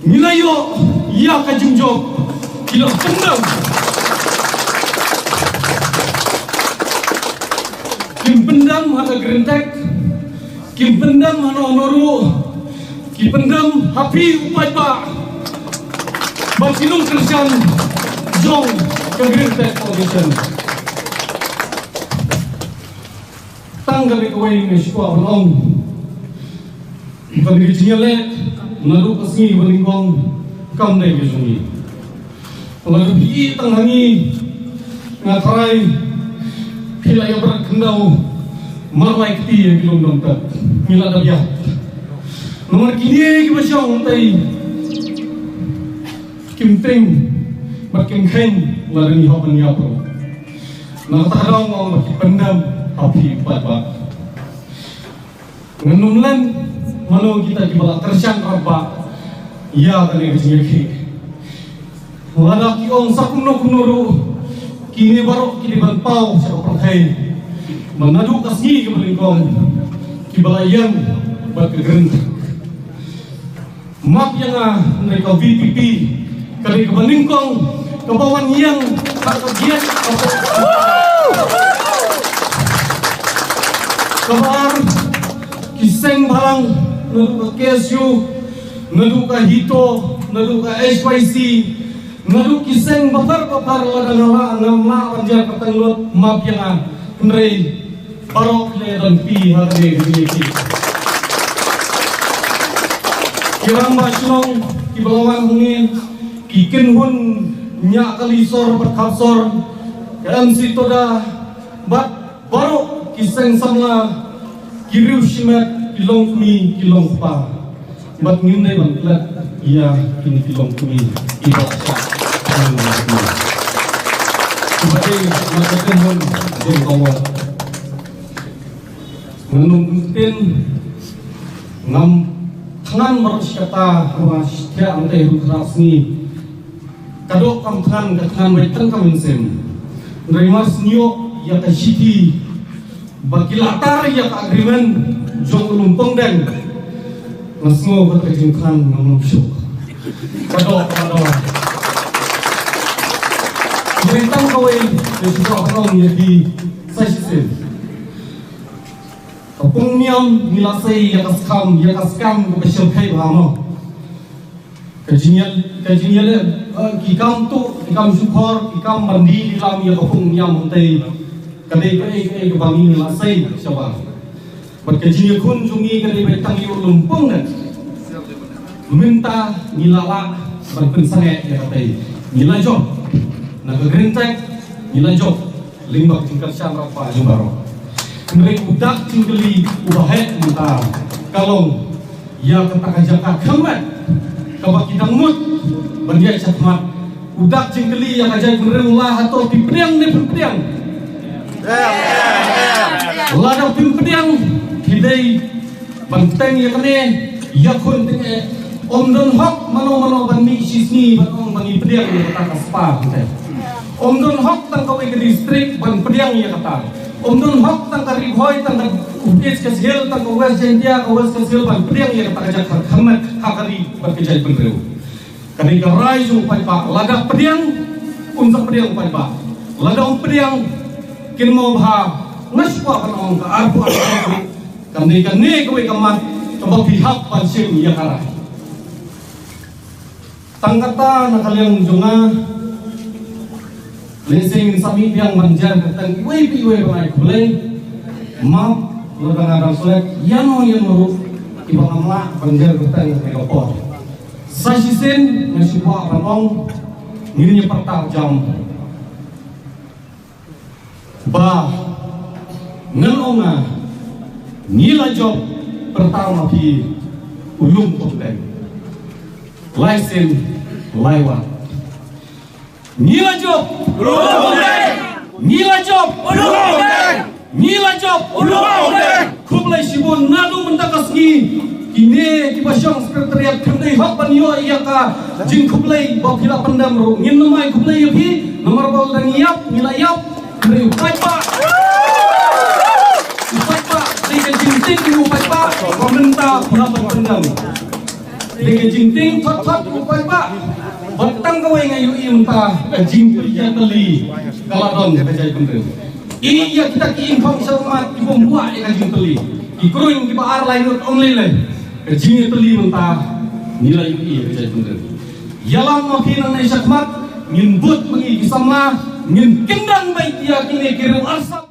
Milayo ia kajungjok kila pendam kim pendam hana gerentek kim pendam hana onoru kim pendam hapi upai pa basilung kerjaan jong ke gerentek foundation tanggapi kawai ni sekolah belum bukan kecilnya lalu kesini berlingkong kam dai kesini lalu bi tanghangi ngatarai pilai berkendau marlai keti yang belum nonton mila dabia nomor kini kita syong tai kim teng makin khen lalu ni hopan ya pro nak tarong orang makin pendam api pada ngenumlan malu kita dibala kerjaan apa ya kali kecil lada kiong sakuno kunuru kini baru kini berpau siapa perkai menadu kasih ke belingkong kibala yang berkegerent map yang mereka VPP kali ke belingkong kebawan yang tak kegiat kabar kiseng balang nadu ka KSU, nadu ka Hito, nadu ka HYC, nadu kiseng bakar-bakar ladang nama kerja pertanggut map yang kenrei parok dan pi hari ini. Kirang basyong kibalawan hungin kikin hun nyak kalisor berkapsor MC toda bat baru kiseng samla kiriu shimet kilong kumi kilong pa bat nginday bangklat iya kini kilong kumi ibak syak sebagai masyarakat hon jeng kawan menunggutin ngam tangan bersyata bahwa setiap antai rukras ni kadok kam tangan baitang kamin sem nerima senyo ya kasiti bagi latar ya agreement jong lumpong dan ngasngo kat kejingkan ngomong syuk kadok perintah kawai dan juga orang menjadi sajisin kapung niam nilasai ya kaskam kebesyal kai bahama kejinyal kikam syukor kikam mandi dalam ya kapung niam untai kadai kebangi nilasai syabang berkejinya kun jungi kadai betang yu lumpung dan minta nilala berpensangai ya katai nila job naga gerintek nila job limbak tingkat syamra pa jubaro mereka udak tinggali ubahet minta kalong ya kata jaka kamat kabak kita mut berdia cakmat udak tinggali yang ajai berenlah atau pipediang ni pipediang ladang pipediang hidai banteng ya kene ya kun tenge om don hok mano bani sisni ban bani pediang ya kata kaspa kita om don hok tang kawai ke distrik ban pediang ya kata om don hok tang kari boy tang upis ke sel tang west jendia ke west ke sel ban pediang ya kata kajak khamat hakari ban kejai pendeu kani garai jung pai pak lada pediang unsak pediang pai pak lada pediang kin mau bha ngaspa ban ong ka arpu kani kawai kamat coba pihak ban sim ya kara tangkata nakaliang junga lesing sami yang manjar ketang iwe bangai kulai map ladang adam selek yang meru ibang amla manjar ketang ekopor sasisin ngasibwa ramong ngirinya pertang jam ba ngelonga nila job pertama pi ulung topeng Laisin laiwat nila job kublai sibun nadu mendakas ni kini kibasyang sekretariat kendai hak banyo iya ka jing kublai bapila pendam ru ngin namai kublai yapi nomor bau dan yap nila yap kri upai pa di jing ting upai pa pemerintah berapa pendam dengan jinting tot bukan pak batang kau yang ayu imta jinting yang teli kaladon kajai penting iya kita kiinfom selamat ibu buat yang kajing teli ikruing di baar lain only lain kajing teli mentah nilai iya kajai penting yalang makin Indonesia kemat ngin but mengi kisama ngin kendang baik dia kini kirim arsap